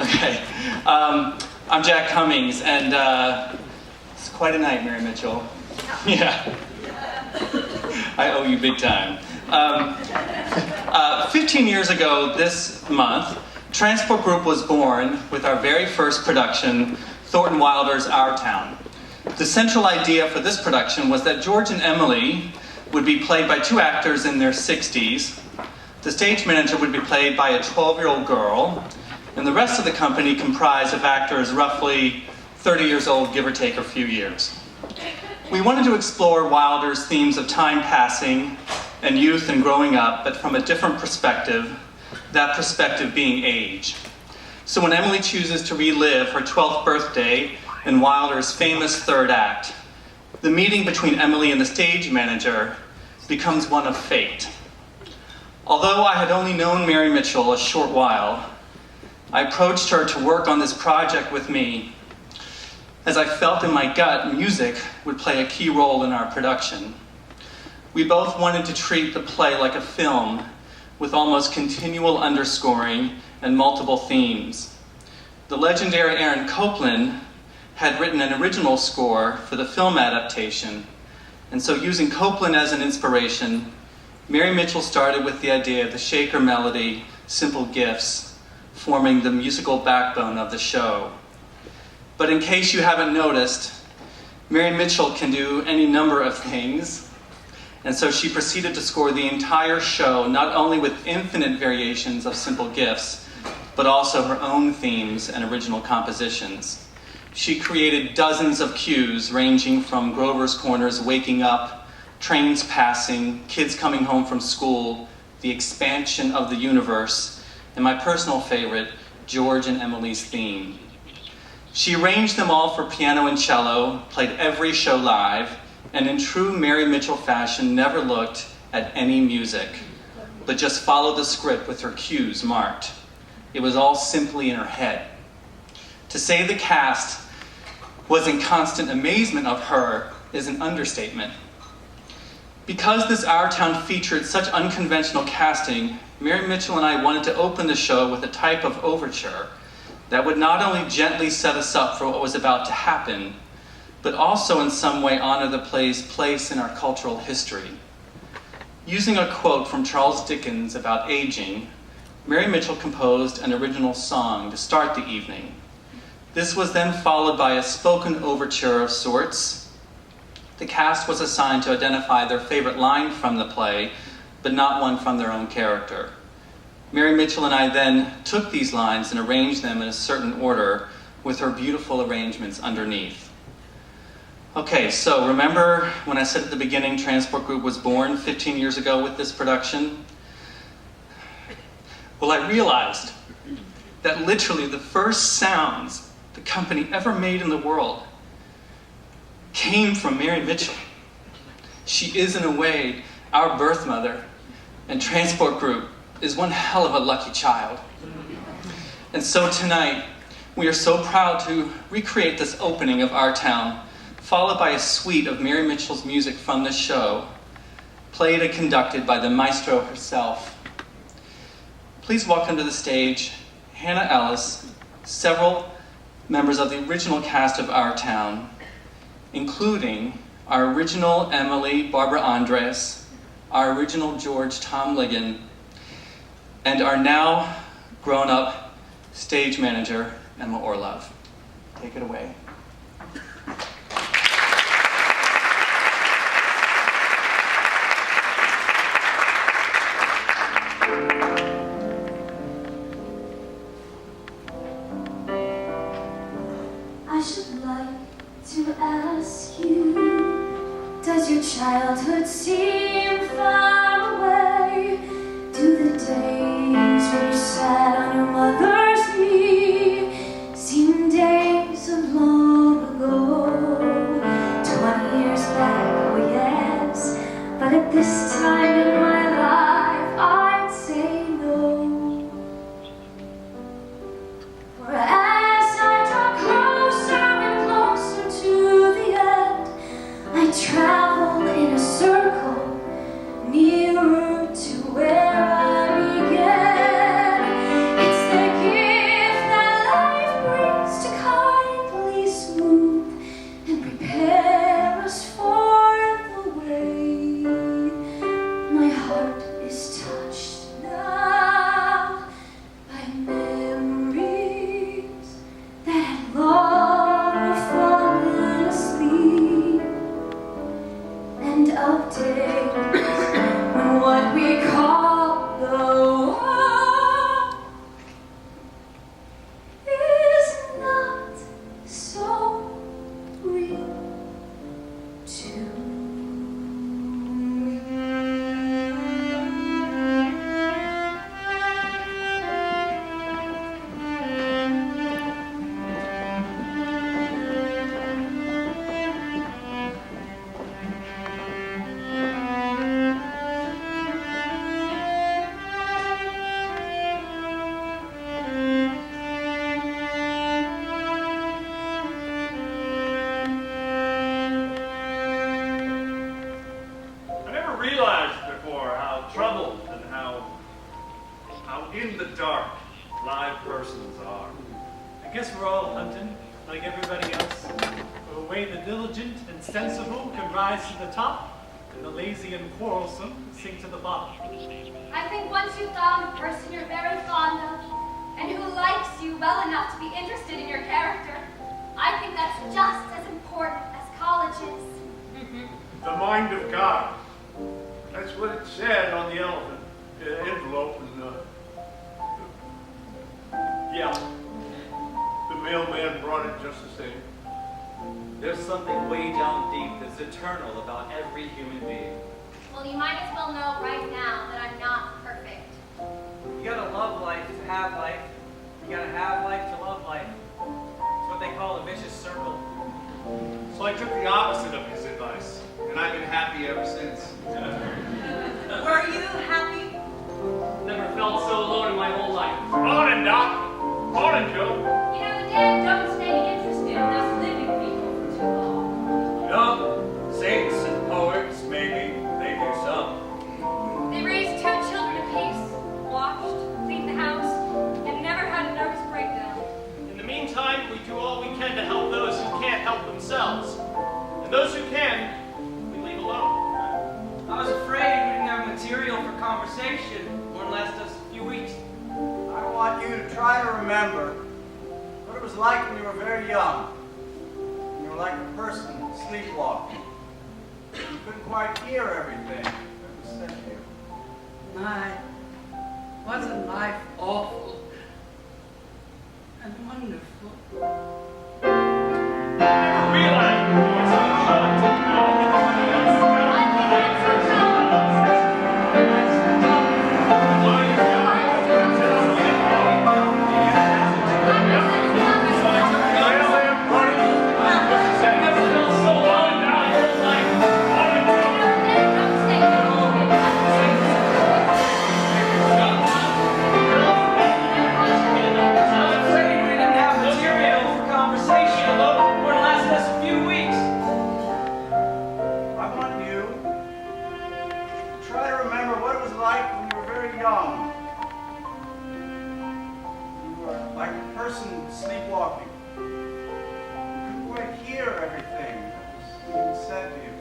Okay. I'm Jack Cummings, and it's quite a night, Mary Mitchell. Yeah. I owe you big time. 15 years ago this month, Transport Group was born with our very first production, Thornton Wilder's Our Town. The central idea for this production was that George and Emily would be played by two actors in their 60s. The stage manager would be played by a 12-year-old girl, and the rest of the company comprised of actors roughly 30 years old, give or take a few years. We wanted to explore Wilder's themes of time passing and youth and growing up, but from a different perspective, that perspective being age. So when Emily chooses to relive her 12th birthday in Wilder's famous third act, the meeting between Emily and the stage manager becomes one of fate. Although I had only known Mary Mitchell a short while, I approached her to work on this project with me, as I felt in my gut music would play a key role in our production. We both wanted to treat the play like a film with almost continual underscoring and multiple themes. The legendary Aaron Copland had written an original score for the film adaptation, and so using Copland as an inspiration, Mary Mitchell started with the idea of the Shaker melody, Simple Gifts, forming the musical backbone of the show. But in case you haven't noticed, Mary Mitchell can do any number of things, and so she proceeded to score the entire show, not only with infinite variations of Simple Gifts, but also her own themes and original compositions. She created dozens of cues ranging from Grover's Corner's Waking Up, trains passing, kids coming home from school, the expansion of the universe, and my personal favorite, George and Emily's theme. She arranged them all for piano and cello, played every show live, and in true Mary Mitchell fashion never looked at any music, but just followed the script with her cues marked. It was all simply in her head. To say the cast was in constant amazement of her is an understatement. Because this Our Town featured such unconventional casting, Mary Mitchell and I wanted to open the show with a type of overture that would not only gently set us up for what was about to happen, but also in some way honor the play's place in our cultural history. Using a quote from Charles Dickens about aging, Mary Mitchell composed an original song to start the evening. This was then followed by a spoken overture of sorts. The cast was assigned to identify their favorite line from the play, but not one from their own character. Mary Mitchell and I then took these lines and arranged them in a certain order with her beautiful arrangements underneath. Okay, so remember when I said at the beginning Transport Group was born 15 years ago with this production? Well, I realized that literally the first sounds the company ever made in the world came from Mary Mitchell. She is, in a way, our birth mother, and Transport Group is one hell of a lucky child. And so tonight, we are so proud to recreate this opening of Our Town, followed by a suite of Mary Mitchell's music from the show, played and conducted by the maestro herself. Please welcome to the stage Hannah Ellis, several members of the original cast of Our Town, including our original Emily, Barbara Andres, our original George, Tom Ligon, and our now grown-up stage manager, Emma Orlov. Take it away. I should like to ask you, does your childhood seem far away? Do the days when you sat on your mother's knee seem days of long ago? 20 years back, oh yes, but at this time in my life I'd say no. For as I draw closer and closer to the end, I travel in a circle nearer to where I began. live persons are. I guess we're all hunting, like everybody else. The way the diligent and sensible can rise to the top, and the lazy and quarrelsome sink to the bottom. I think once you've found a person you're very fond of, and who likes you well enough to be interested in your character, I think that's just as important as college is. The mind of God. That's what it said on the envelope. And, yeah, the mailman brought it just the same. There's something way down deep that's eternal about every human being. Well, you might as well know right now that I'm not perfect. You gotta love life to have life. You gotta have life to love life. It's what they call a vicious circle. So I took the opposite of his advice, and I've been happy ever since. Were you happy? Never felt so alone in my whole life. Morning, Doc. Morning, Joe. You know, the dead don't stay interested in those living people for too long. No, saints and poets, maybe. They do some. They raised 2 children apiece, washed, cleaned the house, and never had a nervous breakdown. In the meantime, we do all we can to help those who can't help themselves. And those who can, we leave alone. I was afraid we didn't have material for conversation. Wouldn't last us a few weeks. I want you to try to remember what it was like when you were very young. You were like a person sleepwalking. You couldn't quite hear everything that was said to you. My, wasn't life awful and wonderful? Sleepwalking. You couldn't quite hear everything that was said to you.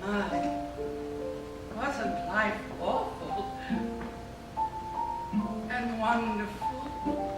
My, wasn't life awful and wonderful?